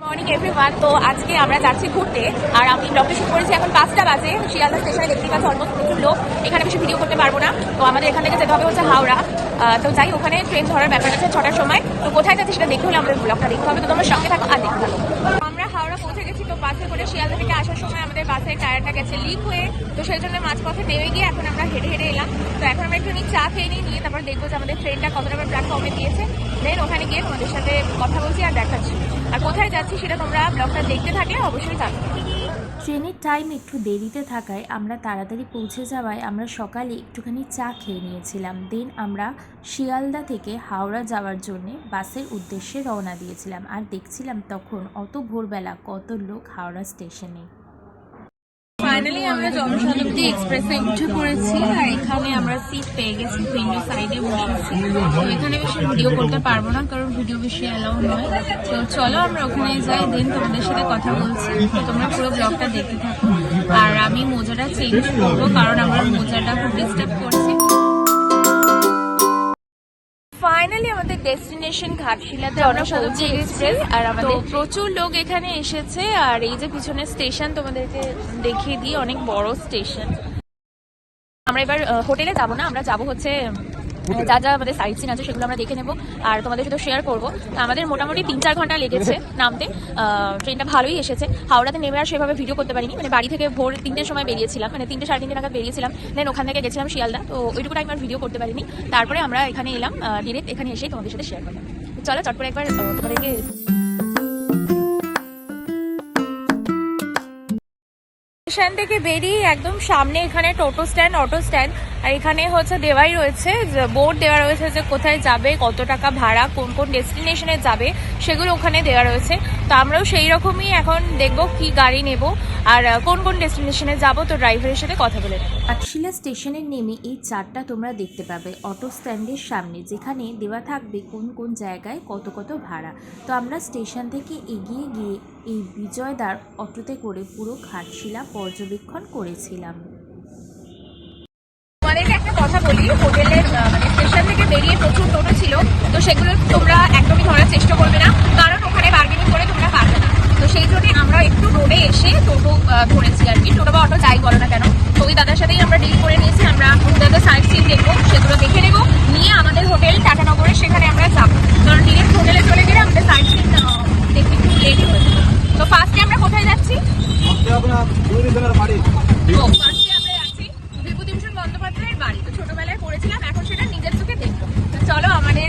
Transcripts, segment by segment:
Morning everyone. তো আজকে আমরা যাচ্ছি ঘুরতে, আর আমি ব্লগটা শুরু করেছি এখন 5টা বাজে। শিয়ালদা স্টেশনে দেখতে পাচ্ছি অলমোস্ট প্রচুর লোক। এখানে বেশি ভিডিও করতে পারবো না, তো আমাদের এখান থেকে যেতে হবে হচ্ছে হাওড়া। তো যাই, ওখানে ট্রেন ধরার ব্যাপার আছে 6টার সময়। তো কোথায় যাচ্ছি সেটা দেখতে হলে আমাদের ব্লগটা দেখতে হবে, তো তোমরা সঙ্গে থাকো আর দেখতে থাকো। আমরা হাওড়া পৌঁছে গেছি। তো বাসে করে শিয়ালদা থেকে আসার সময় আমাদের বাসের টায়ারটা গেছে লিক হয়ে, তো সেই জন্য মাঝপথে নেমে গিয়ে এখন আমরা হেঁটে হেঁটে এলাম। তো এখন আমরা একটু চা খেয়ে নিয়ে তারপর দেখবো যে আমাদের ট্রেনটা কত নম্বর প্ল্যাটফর্মে দিয়েছে। দেন ওখানে গিয়ে তোমাদের সাথে কথা বলছি আর দেখাচ্ছি, আর কোথায় যাচ্ছি সেটা তোমরা ব্লগটা দেখতে থাকলে অবশ্যই জানবে। ট্রেনের টাইম একটু দেরিতে থাকায় আমরা তাড়াতাড়ি পৌঁছে যাওয়ায় আমরা সকালে একটুখানি চা খেয়ে নিয়েছিলাম। দেন আমরা শিয়ালদা থেকে হাওড়া যাওয়ার জন্যে বাসের উদ্দেশ্যে রওনা দিয়েছিলাম, আর দেখছিলাম তখন অত ভোরবেলা কত লোক হাওড়া স্টেশনে। ফাইনালি আমরা জনশতাব্দী এক্সপ্রেসে উঠে পড়েছি, আর এখানে আমরা সিট পেয়ে গেছি। উইন্ডো সাইডে বসেছি। তো এখানে বেশি ভিডিও করতে পারবো না, কারণ ভিডিও বেশি অ্যালাউ নয়। তো চলো আমরা ওখানে যাই, দেন তোমাদের সাথে কথা বলছি। তো তোমরা পুরো ব্লগটা দেখতে থাকো। আর আমি মোজাটা চেঞ্জ করবো, কারণ আমার মোজাটা খুব ডিস্টার্ব করছে। ফাইনালি আমাদের ডেস্টিনেশন ঘাটশিলাতে জনশতাব্দী এক্সপ্রেস, আর আমাদের প্রচুর লোক এখানে এসেছে। আর এই যে পিছনে স্টেশন তোমাদেরকে দেখিয়ে দিই, অনেক বড় স্টেশন। আমরা এবার হোটেলে যাবো না, আমরা যাবো হচ্ছে যা যা আমাদের সাইট সিন আছে সেগুলো আমরা দেখে নেবো আর তোমাদের সাথে শেয়ার করবো। আমাদের মোটামুটি 3-4 ঘন্টা লেগেছে নামতে। ট্রেনটা ভালোই এসেছে। হাওড়াতে নেমে আর সেভাবে ভিডিও করতে পারিনি, মানে বাড়ি থেকে ভোর 3টের সময় বেরিয়েছিলাম, মানে 3টে সাড়ে 3টে নাগাদ বেরিয়েছিলাম। দেন ওখান থেকে গেছিলাম শিয়ালদা, তো ওইটুকু টাইম আর ভিডিও করতে পারিনি। তারপরে আমরা এখানে এলাম, ডিরেক্ট এখানে এসেই তোমাদের সাথে শেয়ার করলাম। চলো চট করে একবার তোমাদেরকে স্টেশন থেকে বেরিয়ে একদম সামনে এখানে টোটো স্ট্যান্ড, অটো স্ট্যান্ড, আর এখানে হচ্ছে দেওয়াই রয়েছে, বোর্ড দেওয়া রয়েছে যে কোথায় যাবে, কত টাকা ভাড়া, কোন কোন ডেস্টিনেশনে যাবে সেগুলো ওখানে দেওয়া রয়েছে। তো আমরাও সেই রকমই এখন দেখবো কি গাড়ি নেব আর কোন কোন ডেস্টিনেশনে যাব। তো ড্রাইভারের সাথে কথা বলে নেব। ঘাটশিলা স্টেশনের নেমে এই চার্টটা তোমরা দেখতে পাবে অটো স্ট্যান্ডের সামনে, যেখানে দেওয়া থাকবে কোন কোন জায়গায় কত কত ভাড়া। তো আমরা স্টেশন থেকে এগিয়ে গিয়ে এই বিজয়দার অটোতে করে পুরো ঘাটশিলা পর্যবেক্ষণ করেছিলাম। তোমাদেরকে একটা কথা বলি, হোটেলের মানে স্টেশন থেকে বেরিয়ে প্রচুর টোটো ছিল, তো সেগুলো তোমরা একদমই ধরার চেষ্টা করবে না, কারণ ওখানে বার্গেনিং করে তোমরা পারবে না। তো সেই জন্যই আমরা একটু রোডে এসে টোটো ধরেছি আর কি, টোটো বা অটো যাই বলো না কেন। তো ওই দাদার সাথেই আমরা ডিল করে নিয়েছি। আমরা দাদা সাইড সিন দেখবো, সেগুলো দেখে নেবো, নিয়ে আমাদের হোটেল টাটানগরে সেখানে আমরা যাবো। কারণ ডিরেক্ট হোটেলে চলে গেলে আমাদের সাইড সিন দেখতে একটু লেটই হয়ে যাবে। তো ফার্স্টে আমরা কোথায় যাচ্ছি? ফার্স্টে আমরা যাচ্ছি বিভূতিভূষণ বন্দ্যোপাধ্যায়ের বাড়ি। তো ছোটবেলায় পড়েছিলাম, এখন সেটা নিজের চোখে দেখবো। তো চলো, আমাদের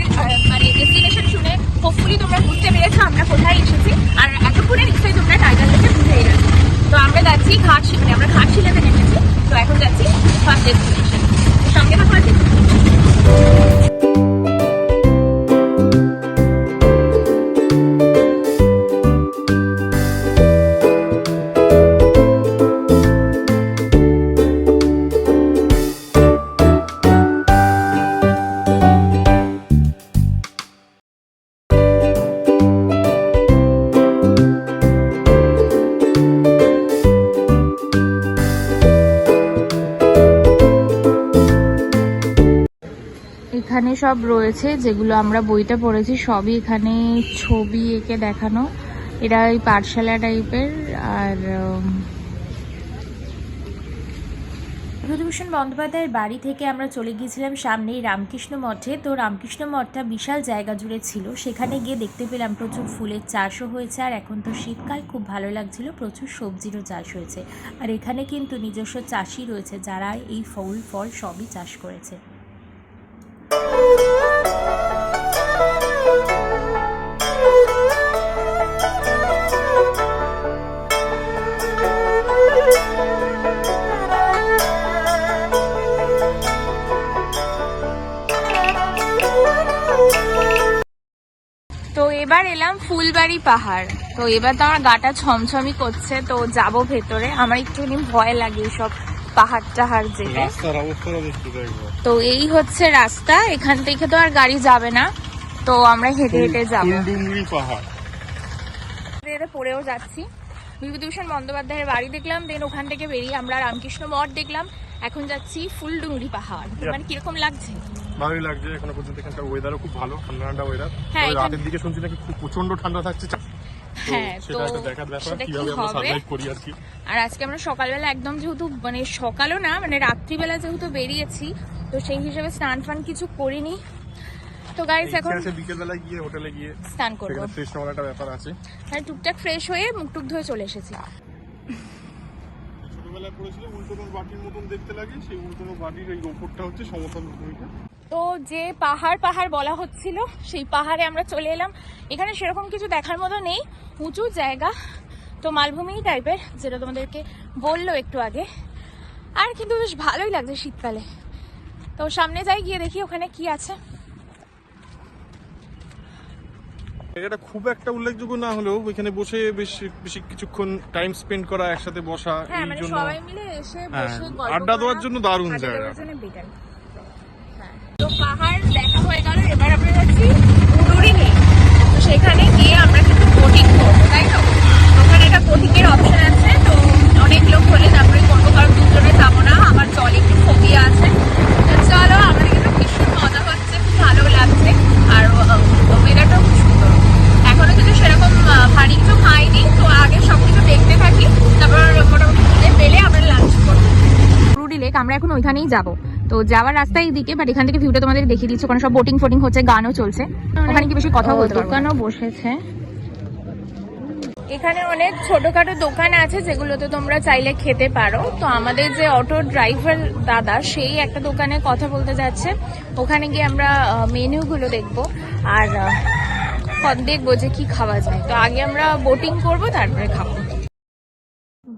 মানে ডেস্টিনেশন শুনে হোপফুলি তোমরা বুঝতে পেরেছো আমরা কোথায় এসেছি, আর এতক্ষণে নিশ্চয়ই তোমরা টাইটেল দেখে বুঝেই গেছো। তো আমরা যাচ্ছি মানে আমরা ঘাটশিলাতে নেমেছি। তো এখন যাচ্ছি ফার্স্ট ডেস্টিনেশন। সঙ্গে থাকো আর দেখো। এখানে সব রয়েছে যেগুলো আমরা বইটা পড়েছি, সবই এখানে ছবি এঁকে দেখানো। এরা এই পাঠশালা টাইপের। আর বিভূতিভূষণ বন্দ্যোপাধ্যায়ের বাড়ি থেকে আমরা চলে গিয়েছিলাম সামনেই রামকৃষ্ণ মঠে। তো রামকৃষ্ণ মঠটা বিশাল জায়গা জুড়ে ছিল, সেখানে গিয়ে দেখতে পেলাম প্রচুর ফুলের চাষও হয়েছে। আর এখন তো শীতকাল, খুব ভালো লাগছিল, প্রচুর সবজিরও চাষ হয়েছে। আর এখানে কিন্তু নিজস্ব চাষি রয়েছে যারা এই ফুল ফল সবই চাষ করেছে। তো এবার এলাম ফুলবাড়ি পাহাড়। তো এবার তো আমার গাটা ছমছমই করছে, তো যাব ভেতরে। আমার একটুখানি ভয় লাগে সব পাহাড় টাহাড় যেতে। তো এই হচ্ছে রাস্তা, এখান থেকে তো আর গাড়ি যাবে না, তো আমরা হেঁটে হেঁটে যাবো। পড়েও যাচ্ছি। বিভূতিভূষণ বন্দ্যোপাধ্যায়ের বাড়ি দেখলাম, দেন ওখান থেকে বেরিয়ে আমরা রামকৃষ্ণ মঠ দেখলাম। এখন যাচ্ছি ফুলডুংরি পাহাড়। মানে কিরকম লাগছে? ভালোই লাগছে এখনো পর্যন্ত। এখানকার ওয়েদারও খুব ভালো, ঠান্ডা ঠান্ডা ওয়েদার। রাতের দিকে শুনছি নাকি খুব প্রচন্ড ঠান্ডা থাকছে। হ্যাঁ, তো সেটা একটা দেখার ব্যাপার, সেটা কি কিভাবে আমরা হবে। সার্ভাইভ করি আর কি। আর আজকে আমরা সকালবেলা একদম যেহেতু মানে সকালও না মানে রাত্রিবেলা যেহেতু বেরিয়েছি, তো সেই হিসেবে স্নান ফান কিছু করিনি। তো গাইস এখন বিকেল বেলায় গিয়ে হোটেলে গিয়ে স্নান করবো, সেখানে ফ্রেশ হওয়ার একটা ব্যাপার আছে। হ্যাঁ টুকটাক ফ্রেশ হয়ে মুখ টুক ধুয়ে চলে এসেছি। ছোটবেলায় পড়েছিল উল্টোনো বাটির মতন দেখতে লাগে, সেই উল্টোনো বাটির এই ওপরটা হচ্ছে সমতল ভূমিকা। তো যে পাহাড় বলা হচ্ছিল সেই পাহাড়ে আমরা চলে এলাম। এখানে সেরকম কিছু দেখার মতো নেই, উঁচু জায়গা, তো মালভূমি টাইপের, যেটা তোমাদেরকে বললো একটু আগে। আর কিন্তু বেশ ভালোই লাগছে শীতকালে। তো সামনে যাই, গিয়ে দেখি ওখানে কি আছে। এটা খুব একটা উল্লেখযোগ্য না হলেও এখানে বসে বেশ বেশি কিছুক্ষণ টাইম স্পেন্ড করা, একসাথে বসা, হ্যাঁ এই মানে জন্য সবাই মিলে এসে বসে গল্প আড্ডা দেওয়ার করা, জন্য দারুণ আড্ডা জায়গা। দেওয়ার জন্য better। হ্যাঁ, তো পাহাড় দেখা হয়ে গেল, এবার আমরা যাচ্ছি উডুরি লেক। তো সেখানে গিয়ে আমরা কিন্তু বোটিং করবো, তাই তো? ওখানে একটা বোটিং এর অপশন আছে, তো অনেক লোক হলে তারপরে করবো, কারণ দুজনে যাবো না, আমার জলে একটু ফোবিয়া আছে। তো চলো, আমাদের কিন্তু ভীষণ মজা হচ্ছে, খুব ভালো লাগছে, আর ওয়েদারটাও খুব সুন্দর। এখনো কিন্তু সেরকম ভারী কিছু খাইনি, তো আগে সবকিছু দেখতে থাকি, তারপর মোটামুটি খিদে পেলে আমরা লাঞ্চ করবো। উডুরি লেক আমরা এখন ওইখানেই যাবো। তো যাওয়ার রাস্তায় এইদিকে, বাট এখান থেকে ভিউটা তোমাদের দেখিয়ে দিচ্ছি। ওখানে সব বোটিং ফোটিং হচ্ছে, গানও চলছে, ওখানে কি বেশি কথা বলতে পারবো। দোকানও বসেছে এখানে, অনেক ছোটখাটো দোকান আছে যেগুলোতে তোমরা চাইলে খেতে পারো। তো আমাদের যে অটো ড্রাইভার দাদা, সেই একটা দোকানে কথা বলতে যাচ্ছে, ওখানে গিয়ে আমরা মেনুগুলো দেখবো আর দেখবো যে কি খাওয়া যায়। তো আগে আমরা বোটিং করব, তারপরে খাবো।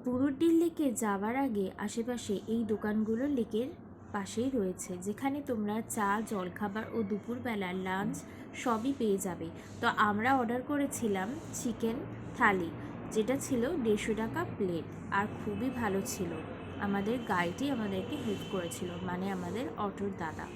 বুরুডির লেকে যাওয়ার আগে আশেপাশে এই দোকানগুলো লেকের পাশেই রয়েছে, যেখানে তোমরা চা, জলখাবার ও দুপুরবেলার লাঞ্চ সবই পেয়ে যাবে। তো আমরা অর্ডার করেছিলাম চিকেন থালি, যেটা ছিল 150 টাকা প্লেট, আর খুবই ভালো ছিল। আমাদের গাইডই আমাদেরকে হেল্প করেছিল, মানে আমাদের অটোর দাদা।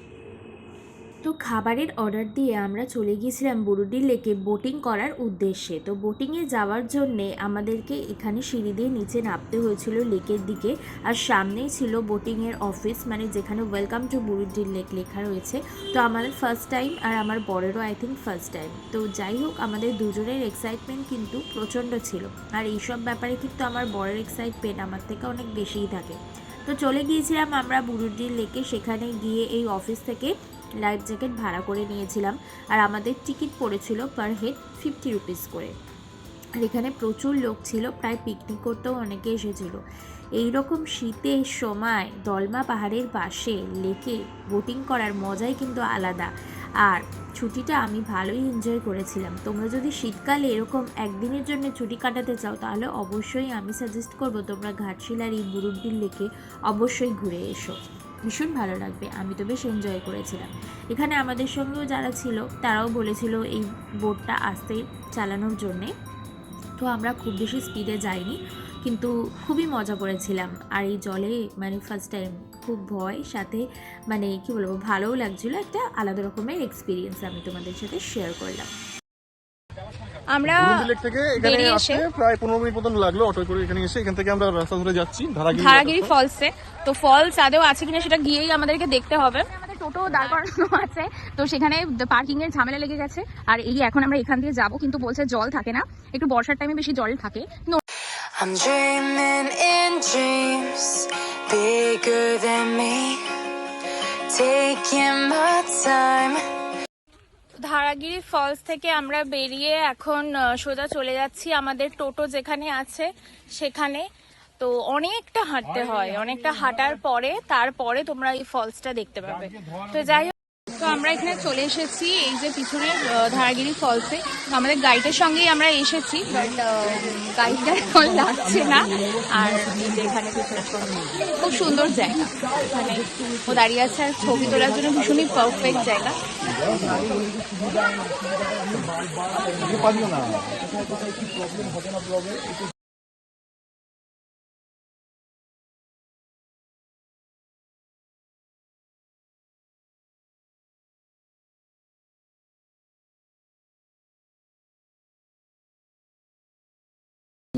তো খাবারের অর্ডার দিয়ে আমরা চলে গিয়েছিলাম বুরুডি লেকে বোটিং করার উদ্দেশ্যে। তো বোটিংয়ে যাওয়ার জন্যে আমাদেরকে এখানে সিঁড়ি দিয়ে নিচে নামতে হয়েছিল লেকের দিকে, আর সামনেই ছিল বোটিংয়ের অফিস, মানে যেখানে ওয়েলকাম টু বুরুডি লেক লেখা রয়েছে। তো আমাদের ফার্স্ট টাইম, আর আমার বরেরও আই থিঙ্ক ফার্স্ট টাইম। তো যাই হোক, আমাদের দুজনের এক্সাইটমেন্ট কিন্তু প্রচণ্ড ছিল, আর এইসব ব্যাপারে কিন্তু আমার বরের এক্সাইটমেন্ট আমার থেকে অনেক বেশিই থাকে। তো চলে গিয়েছিলাম আমরা বুরুডি লেকে। সেখানে গিয়ে এই অফিস থেকে লাইফ জ্যাকেট ভাড়া করে নিয়েছিলাম, আর আমাদের টিকিট পড়েছিল পার হেড 50 রুপিস করে। আর এখানে প্রচুর লোক ছিল, প্রায় পিকনিক করতেও অনেকে এসেছিল। এইরকম শীতের সময় দলমা পাহাড়ের পাশে লেকে বোটিং করার মজাই কিন্তু আলাদা। আর ছুটিটা আমি ভালোই এনজয় করেছিলাম। তোমরা যদি শীতকালে এরকম একদিনের জন্য ছুটি কাটাতে চাও, তাহলে অবশ্যই আমি সাজেস্ট করবো তোমরা ঘাটশিলার এই বুরুডি লেকে অবশ্যই ঘুরে এসো, ভীষণ ভালো লাগবে। আমি তো বেশ এনজয় করেছিলাম। এখানে আমাদের সঙ্গেও যারা ছিল তারাও বলেছিল এই বোটটা আস্তে চালানোর জন্যে। তো আমরা খুব বেশি স্পিডে যাইনি, কিন্তু খুবই মজা করেছিলাম। আর এই জলে মানে ফার্স্ট টাইম, খুব ভয়, সাথে মানে কি বলবো, ভালোও লাগছিলো। একটা আলাদা রকমের এক্সপিরিয়েন্স আমি তোমাদের সাথে শেয়ার করলাম। আমরা বুরুডি লেক থেকে এখানে বেরিয়ে আসতে এসে প্রায় 15 মিনিট মতন লাগলো অটো করে এখানে এসে। এখান থেকে আমরা রাস্তা ধরে যাচ্ছি ধারাগিরি ফলসে। তো ফলস আদেও আছে কিনা সেটা গিয়েই আমাদেরকে দেখতে হবে। আমাদের টোটো দাঁড় করানো আছে, তো সেখানে পার্কিং এর ঝামেলা লেগে গেছে। আর এই এখন আমরা এখান দিয়ে যাব, কিন্তু বলছে জল থাকে না, একটু বর্ষার টাইমে বেশি জল থাকে। I'm dreaming in dreams bigger than me, taking my time. Dharagiri falls থেকে আমরা বেরিয়ে এখন সোজা চলে যাচ্ছি আমাদের টোটো যেখানে আছে সেখানে। তো অনেকটা হাঁটতে হয়, অনেকটা হাঁটার পরে তারপরে তোমরা এই ফলসটা দেখতে পাবে। তো যাই হোক, তো আমরা এখানে চলে এসেছি এই যে পিছনে ধারাগিরি ফলসে। আমাদের গাইডের সঙ্গেই আমরা এসেছি, বাট গাইডটা এখন লাগছে না। আর এখানে খুব সুন্দর জায়গা, এখানে ও দাঁড়িয়ে আছে, আর ছবি তোলার জন্য ভীষণই পারফেক্ট জায়গা।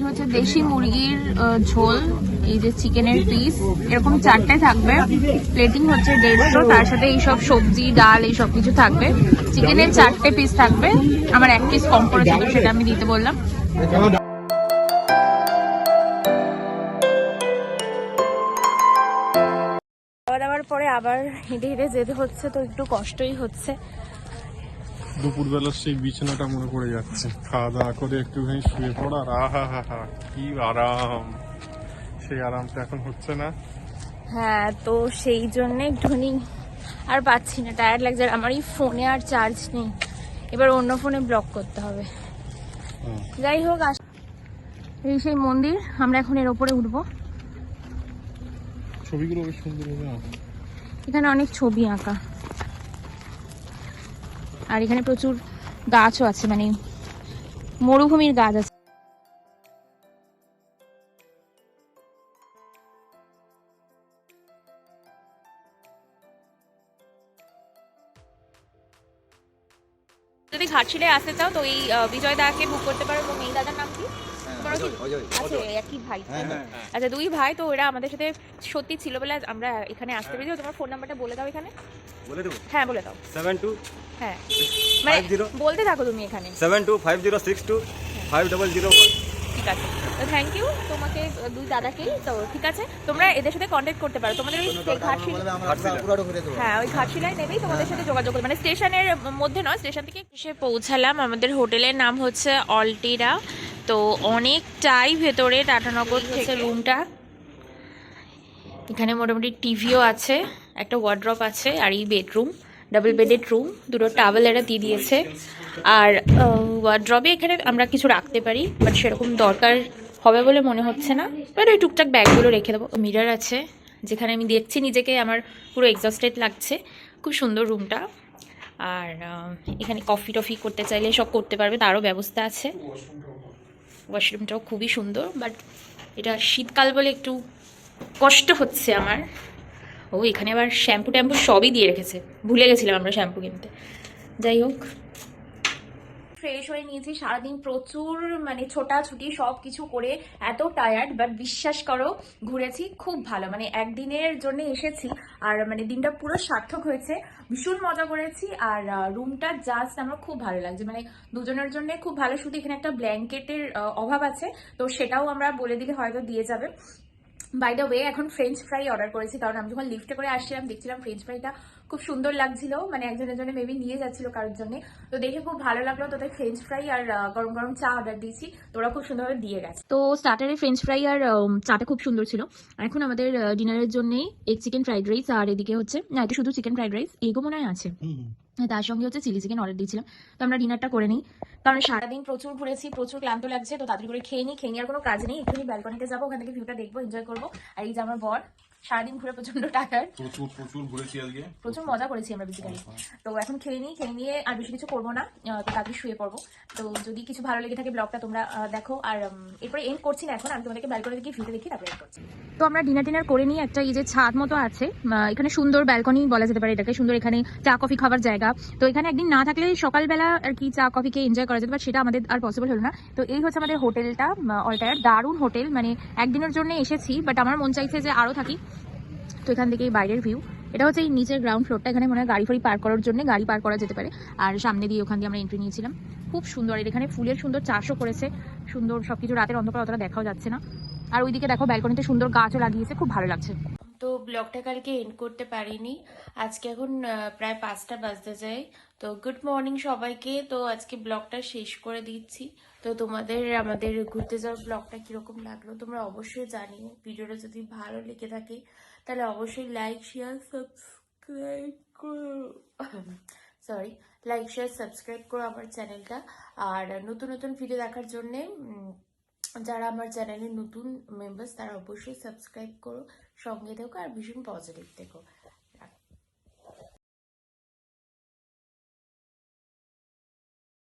হচ্ছে দেশি মুরগির ঝোল, এই যে চিকেনের পিস, এরকম 4টে থাকবে। প্লেটিং হচ্ছে 150, তার সাথে এইসব সবজি ডাল এইসব কিছু থাকবে। চিকেনের 4টে পিস থাকবে, আমার 1 পিস কম পড়েছে, সেটা আমি দিতে বললাম। খাওয়া দাওয়ার পরে আবার হেঁটে হেঁটে যেতে হচ্ছে, তো একটু কষ্টই হচ্ছে। দুপুরবেলার সেই বিছানাটা মনে পড়ে যাচ্ছে, খাওয়া দাওয়া করে একটুখানি শুয়ে পড়ার, আহা হা হা কি আরাম। সেই আরামটা এখন হচ্ছে না। হ্যাঁ, তো সেই জন্য একটুখানি আর পাচ্ছি না, টায়ার্ড লাগছে। আর আমার এই ফোনে আর চার্জ নেই, এবার অন্য ফোনে ব্লক করতে হবে। যাই হোক, এই সেই মন্দির, আমরা এখন এর ওপরে উঠবো। ছবিগুলো বেশ সুন্দর হবে না? এখানে অনেক ছবি আঁকা, আর এখানে প্রচুর গাছও আছে, মানে মরুভূমির গাছ আছে। যদি ঘাটশিলায় আসতে চাও তো এই বিজয় দাকে বুক করতে পারো। এবং এই দাদার নাম কি? আচ্ছা, একই ভাই। আচ্ছা, দুই ভাই। তো এরা আমাদের সাথে সত্যি ছিল বলে আমরা এখানে আসতে পেরেছি। তোমার ফোন নাম্বারটা বলে দাও এখানে। বলে দেবো? হ্যাঁ, বলে দাও। 72 হ্যাঁ, মানে 50 বলতে থাকো তুমি এখানে। 7250625001। ঠিক আছে, তো থ্যাংক ইউ তোমাকে, দুই দাদাকেই। তো ঠিক আছে, তোমরা এদের সাথে কন্ট্যাক্ট করতে পারো। তোমাদের ওই ঘাটশিলা, হ্যাঁ ওই ঘাটশিলায় নেবেই তোমাদের সাথে যোগাযোগ করবে, মানে স্টেশনের মধ্যে নয়, স্টেশন থেকে এসে পৌঁছালাম। আমাদের হোটেলের নাম হচ্ছে অল্টিরা। তো অনেকটাই ভেতরে টাটানগর থেকে রুমটা। এখানে মোটামুটি টিভিও আছে, একটা ওয়ার্ড্রপ আছে, আর এই বেডরুম, ডাবল বেডেড রুম, দুটো টাওয়েল এরা দিয়ে দিয়েছে। আর ওয়ার্ড্রবে এখানে আমরা কিছু রাখতে পারি, বাট সেরকম দরকার হবে বলে মনে হচ্ছে না, বাট ওই টুকটাক ব্যাগগুলো রেখে দেবো। মিরর আছে, যেখানে আমি দেখছি নিজেকে, আমার পুরো এক্সস্টেড লাগছে। খুব সুন্দর রুমটা। আর এখানে কফি টফি করতে চাইলে সব করতে পারবে, তারও ব্যবস্থা আছে। ওয়াশরুমটাও খুবই সুন্দর, বাট এটা শীতকাল বলে একটু কষ্ট হচ্ছে আমার। ও এখানে আবার শ্যাম্পু ট্যাম্পু সবই দিয়ে রেখেছে, ভুলে গেছিলাম আমরা শ্যাম্পু কিনতে। যাই হোক, ফ্রেশ হয়ে নিয়েছি। সারাদিন প্রচুর মানে ছোটাছুটি সব কিছু করে এত টায়ার্ড, বাট বিশ্বাস করো ঘুরেছি খুব ভালো। মানে একদিনের জন্য এসেছি, আর মানে দিনটা পুরো সার্থক হয়েছে। ভীষণ মজা করেছি। আর রুমটা জাস্ট আমার খুব ভালো লাগছে, মানে দুজনের জন্য খুব ভালো। শুধু এখানে একটা ব্ল্যাঙ্কেটের অভাব আছে, তো সেটাও আমরা বলে দিলে হয়তো দিয়ে যাবে। বাই দ্য ওয়ে, এখন ফ্রেঞ্চ ফ্রাই অর্ডার করেছি, কারণ আমি যখন লিফটে করে আসছিলাম দেখছিলাম ফ্রেঞ্চ ফ্রাইটা খুব সুন্দর লাগছিল, মানে একজনের জন্য মেবি নিয়ে যাচ্ছিল কারোর জন্য। তো দেখে খুব ভালো লাগলো, তো তাই ফ্রেঞ্চ ফ্রাই আর গরম গরম চা অর্ডার দিয়েছি, তো ওরা খুব সুন্দরভাবে দিয়ে গেছে। তো স্টার্টারে ফ্রেঞ্চ ফ্রাই আর চাটা খুব সুন্দর ছিল। এখন আমাদের ডিনারের জন্য এগ চিকেন ফ্রাইড রাইস, আর এদিকে হচ্ছে না, এটা শুধু চিকেন ফ্রাইড রাইস, এগও মনে হয় আছে, তার সঙ্গে হচ্ছে চিলি চিকেন অর্ডার দিয়েছিলাম। তো আমরা ডিনারটা করে নিই, কারণ সারাদিন প্রচুর ঘুরেছি, প্রচুর ক্লান্ত লাগছে। তো তাড়াতাড়ি করে খেয়ে নিই, আর কোনো কাজ নেই। একটুখানি ব্যালকনিতে যাবো, ওখান থেকে ভিউটা দেখবো, এনজয় করবো। আর এই যে আমার বর, সারাদিন ঘুরে প্রচন্ড টায়ার্ড, প্রচুর ঘুরেছি আজকে, প্রচুর মজা করেছি আমরা বেসিক্যালি। তো এখন খেয়ে নিয়ে আর বেশি কিছু করবো না, তো তাড়াতাড়ি শুয়ে পড়বো। তো যদি কিছু ভালো লেগে থাকে ব্লগটা তোমরা দেখো। আর এরপরে এন্ড করছি না এখন, আমি তোমাদেরকে ব্যালকনি থেকে ভিউটা দেখি তারপরে এন্ড করছি। তো আমরা ডিনার করে নিই। একটা এই যে ছাদ মতো আছে, এখানে সুন্দর ব্যালকনি বলা যেতে পারে এটাকে, সুন্দর এখানে চা কফি খাবার জায়গা। তো এখানে একদিন না থাকলে সকালবেলা আর কি চা কফি খেয়ে এনজয় করা যেত, বাট সেটা আমাদের আর পসিবল হলো না। তো এই হচ্ছে আমাদের হোটেলটা, অল্টায়ার, দারুণ হোটেল। মানে একদিনের জন্য এসেছি, বাট আমার মন চাইছে যে আরও থাকি। তো এখান থেকে এই বাইরের ভিউ, এটা হচ্ছে এই নিচের গ্রাউন্ড ফ্লোরটা। এখানে মনে হয় গাড়ি ফাড়ি পার্ক করার জন্য গাড়ি পার্ক করা যেতে পারে। আর সামনে দিয়ে ওখান দিয়ে আমরা এন্ট্রি নিয়েছিলাম। খুব সুন্দর, এখানে ফুলের সুন্দর চাষও করেছে, সুন্দর সবকিছু। রাতের অন্ধকার অতটা দেখাও যাচ্ছে না। আর ওইদিকে দেখো ব্যালকনিতে সুন্দর গাছও লাগিয়েছে, খুব ভালো লাগছে। তো ব্লগটা কালকে এন্ড করতে পারিনি, আজকে এখন প্রায় 5টা বাজতে যায়। তো গুড মর্নিং সবাইকে। তো আজকে ব্লগটা শেষ করে দিচ্ছি। তো তোমাদের আমাদের ঘুরতে যাওয়ার ব্লগটা কিরকম লাগলো তোমরা অবশ্যই জানিও। ভিডিওটা যদি ভালো লেগে থাকে তাহলে অবশ্যই লাইক শেয়ার সাবস্ক্রাইব করো, সাবস্ক্রাইব করো আমার চ্যানেলটা। আর নতুন নতুন ভিডিও দেখার জন্যে যারা আমার চ্যানেলের নতুন মেম্বার্স তারা অবশ্যই সাবস্ক্রাইব করো, সঙ্গে থেকো, আর ভীষণ পজিটিভ থেকো।